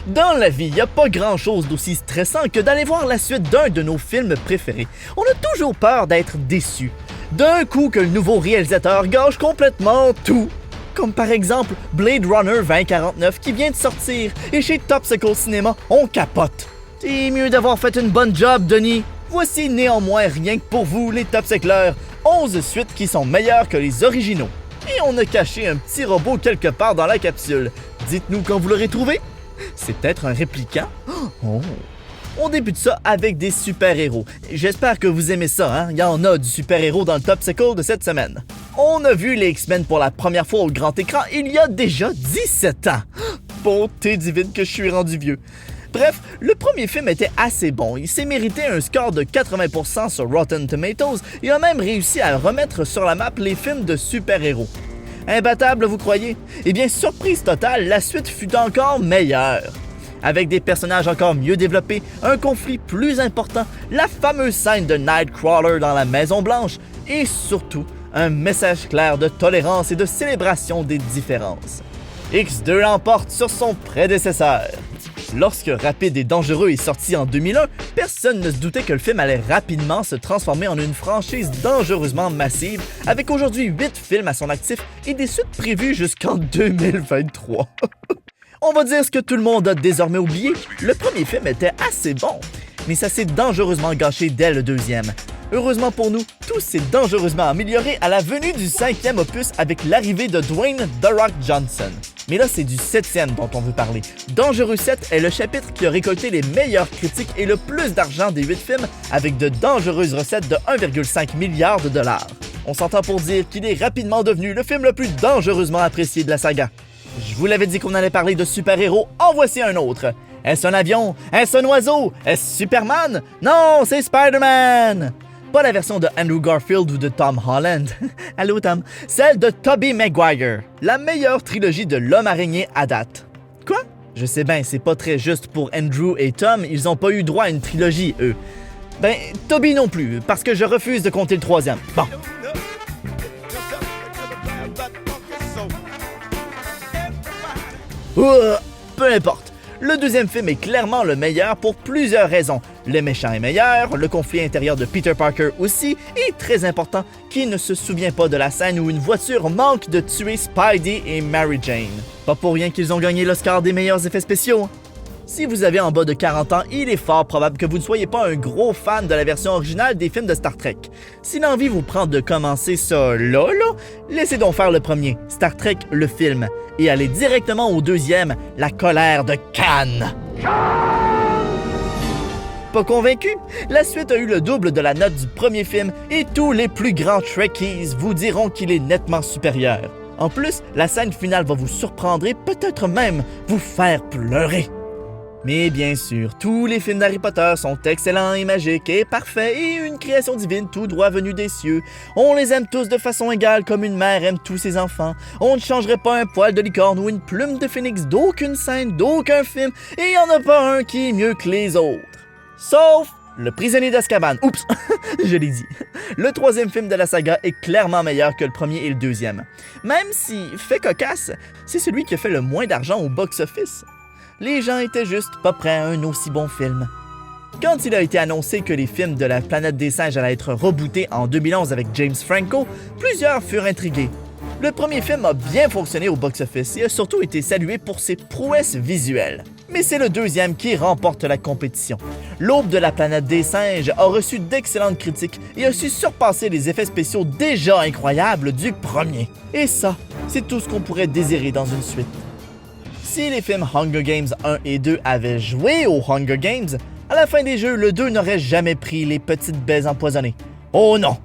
Dans la vie, il n'y a pas grand-chose d'aussi stressant que d'aller voir la suite d'un de nos films préférés. On a toujours peur d'être déçu. D'un coup que le nouveau réalisateur gâche complètement tout. Comme par exemple Blade Runner 2049 qui vient de sortir, et chez Topsicle Cinéma, on capote. C'est mieux d'avoir fait une bonne job, Denis. Voici néanmoins rien que pour vous, les Topsicleurs, 11 suites qui sont meilleures que les originaux. Et on a caché un petit robot quelque part dans la capsule. Dites-nous quand vous l'aurez trouvé. C'est peut-être un répliquant? Oh. On débute ça avec des super-héros. J'espère que vous aimez ça, hein? Il y en a du super-héros dans le Topsicle de cette semaine. On a vu les X-Men pour la première fois au grand écran il y a déjà 17 ans. Bonté divine que je suis rendu vieux. Bref, le premier film était assez bon. Il s'est mérité un score de 80% sur Rotten Tomatoes et a même réussi à remettre sur la map les films de super-héros. Imbattable, vous croyez? Eh bien, surprise totale, la suite fut encore meilleure. Avec des personnages encore mieux développés, un conflit plus important, la fameuse scène de Nightcrawler dans la Maison Blanche et surtout, un message clair de tolérance et de célébration des différences. X2 l'emporte sur son prédécesseur. Lorsque Rapide et Dangereux est sorti en 2001, personne ne se doutait que le film allait rapidement se transformer en une franchise dangereusement massive, avec aujourd'hui 8 films à son actif et des suites prévues jusqu'en 2023. On va dire ce que tout le monde a désormais oublié, le premier film était assez bon, mais ça s'est dangereusement gâché dès le deuxième. Heureusement pour nous, tout s'est dangereusement amélioré à la venue du 5e opus avec l'arrivée de Dwayne The Rock Johnson. Mais là, c'est du 7e dont on veut parler. Dangereux 7 est le chapitre qui a récolté les meilleures critiques et le plus d'argent des 8 films avec de dangereuses recettes de 1,5 milliard de dollars. On s'entend pour dire qu'il est rapidement devenu le film le plus dangereusement apprécié de la saga. Je vous l'avais dit qu'on allait parler de super-héros, en voici un autre. Est-ce un avion? Est-ce un oiseau? Est-ce Superman? Non, c'est Spider-Man! Pas la version de Andrew Garfield ou de Tom Holland. Allô Tom? Celle de Tobey Maguire, la meilleure trilogie de l'homme araignée à date. Quoi? Je sais bien, c'est pas très juste pour Andrew et Tom, ils ont pas eu droit à une trilogie, eux. Ben, Tobey non plus, parce que je refuse de compter le 3e. Bon. Peu importe. Le deuxième film est clairement le meilleur pour plusieurs raisons. Le méchant est meilleur, le conflit intérieur de Peter Parker aussi, et très important, qui ne se souvient pas de la scène où une voiture manque de tuer Spidey et Mary Jane. Pas pour rien qu'ils ont gagné l'Oscar des meilleurs effets spéciaux. Si vous avez en bas de 40 ans, il est fort probable que vous ne soyez pas un gros fan de la version originale des films de Star Trek. Si l'envie vous prend de commencer ça là, laissez donc faire le premier, Star Trek le film, et allez directement au deuxième, La colère de Khan. Pas convaincu? La suite a eu le double de la note du premier film et tous les plus grands Trekkies vous diront qu'il est nettement supérieur. En plus, la scène finale va vous surprendre et peut-être même vous faire pleurer. Mais bien sûr, tous les films d'Harry Potter sont excellents et magiques et parfaits et une création divine tout droit venue des cieux. On les aime tous de façon égale comme une mère aime tous ses enfants. On ne changerait pas un poil de licorne ou une plume de phénix d'aucune scène, d'aucun film, et il n'y en a pas un qui est mieux que les autres. Sauf Le prisonnier d'Azkaban. Oups, je l'ai dit. Le troisième film de la saga est clairement meilleur que le premier et le deuxième. Même si, fait cocasse, c'est celui qui a fait le moins d'argent au box-office. Les gens étaient juste pas prêts à un aussi bon film. Quand il a été annoncé que les films de la planète des singes allaient être rebootés en 2011 avec James Franco, plusieurs furent intrigués. Le premier film a bien fonctionné au box-office et a surtout été salué pour ses prouesses visuelles. Mais c'est le deuxième qui remporte la compétition. L'Aube de la planète des singes a reçu d'excellentes critiques et a su surpasser les effets spéciaux déjà incroyables du premier. Et ça, c'est tout ce qu'on pourrait désirer dans une suite. Si les films Hunger Games 1 et 2 avaient joué aux Hunger Games, à la fin des jeux, le 2 n'aurait jamais pris les petites baies empoisonnées. Oh non!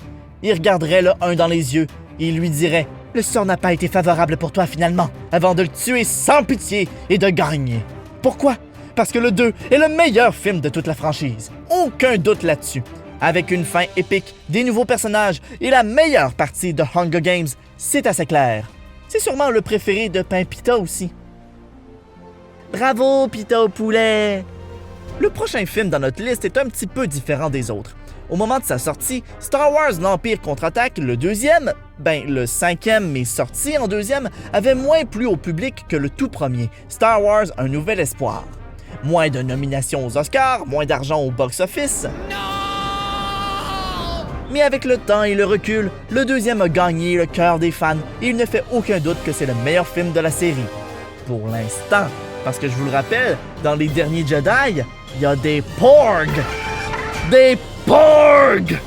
Il regarderait le 1 dans les yeux et il lui dirait « Le sort n'a pas été favorable pour toi finalement » avant de le tuer sans pitié et de gagner. Pourquoi? Parce que le 2 est le meilleur film de toute la franchise. Aucun doute là-dessus. Avec une fin épique, des nouveaux personnages et la meilleure partie de Hunger Games, c'est assez clair. C'est sûrement le préféré de Pain Pita aussi. Bravo, Pita au poulet! Le prochain film dans notre liste est un petit peu différent des autres. Au moment de sa sortie, Star Wars l'Empire contre-attaque, le deuxième, le cinquième mais sorti en deuxième, avait moins plu au public que le tout premier, Star Wars Un Nouvel Espoir. Moins de nominations aux Oscars, moins d'argent au box-office. Mais avec le temps et le recul, le deuxième a gagné le cœur des fans et il ne fait aucun doute que c'est le meilleur film de la série. Pour l'instant, parce que je vous le rappelle, dans les derniers Jedi, il y a des porgs! Des porgs!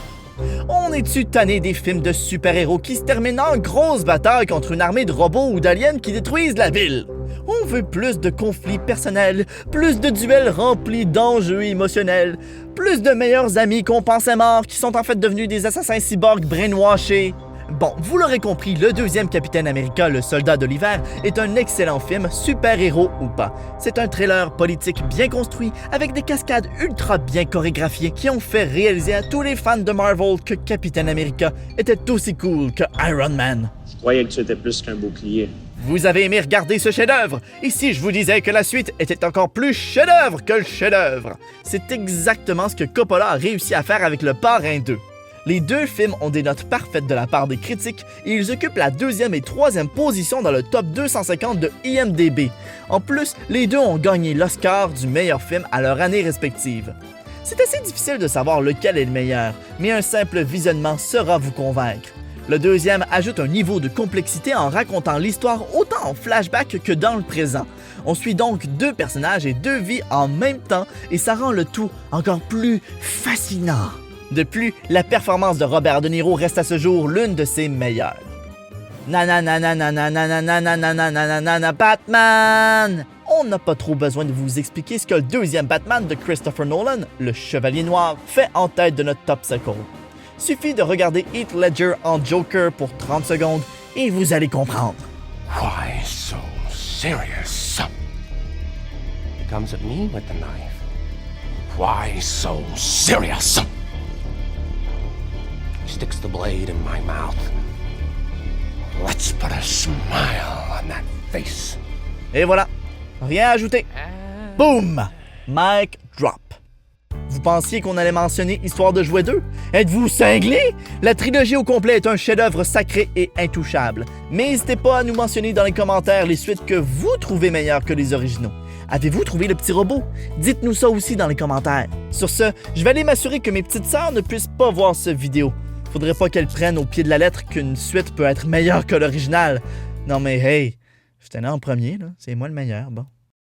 On est-tu tanné des films de super-héros qui se terminent en grosse bataille contre une armée de robots ou d'aliens qui détruisent la ville? On veut plus de conflits personnels, plus de duels remplis d'enjeux émotionnels, plus de meilleurs amis qu'on pensait morts qui sont en fait devenus des assassins cyborgs brainwashés. Bon, vous l'aurez compris, le deuxième Capitaine America, le soldat de l'hiver, est un excellent film, super-héros ou pas. C'est un thriller politique bien construit, avec des cascades ultra bien chorégraphiées qui ont fait réaliser à tous les fans de Marvel que Capitaine America était aussi cool que Iron Man. Je croyais que tu étais plus qu'un bouclier. Vous avez aimé regarder ce chef-d'œuvre, et si je vous disais que la suite était encore plus chef-d'œuvre que le chef-d'œuvre? C'est exactement ce que Coppola a réussi à faire avec Le Parrain 2. Les deux films ont des notes parfaites de la part des critiques et ils occupent la deuxième et troisième position dans le top 250 de IMDb. En plus, les deux ont gagné l'Oscar du meilleur film à leur année respective. C'est assez difficile de savoir lequel est le meilleur, mais un simple visionnement saura vous convaincre. Le deuxième ajoute un niveau de complexité en racontant l'histoire autant en flashback que dans le présent. On suit donc deux personnages et deux vies en même temps et ça rend le tout encore plus fascinant. De plus, la performance de Robert De Niro reste à ce jour l'une de ses meilleures. Batman! On n'a pas trop besoin de vous expliquer ce que le deuxième Batman de Christopher Nolan, le Chevalier Noir, fait en tête de notre top 50. Suffit de regarder Heath Ledger en Joker pour 30 secondes et vous allez comprendre. Why so serious? He comes at me with the knife. Why so serious? Sticks the blade in my mouth. Let's put a smile on that face. Et voilà, rien à ajouter. Boom! Mic drop. Vous pensiez qu'on allait mentionner Histoire de jouer 2? Êtes-vous cinglés? La trilogie au complet est un chef-d'œuvre sacré et intouchable. Mais n'hésitez pas à nous mentionner dans les commentaires les suites que vous trouvez meilleures que les originaux. Avez-vous trouvé le petit robot? Dites-nous ça aussi dans les commentaires. Sur ce, je vais aller m'assurer que mes petites sœurs ne puissent pas voir cette vidéo. Faudrait pas qu'elles prennent au pied de la lettre qu'une suite peut être meilleure que l'original. Non mais hey, j'étais né en premier, là. C'est moi le meilleur, bon.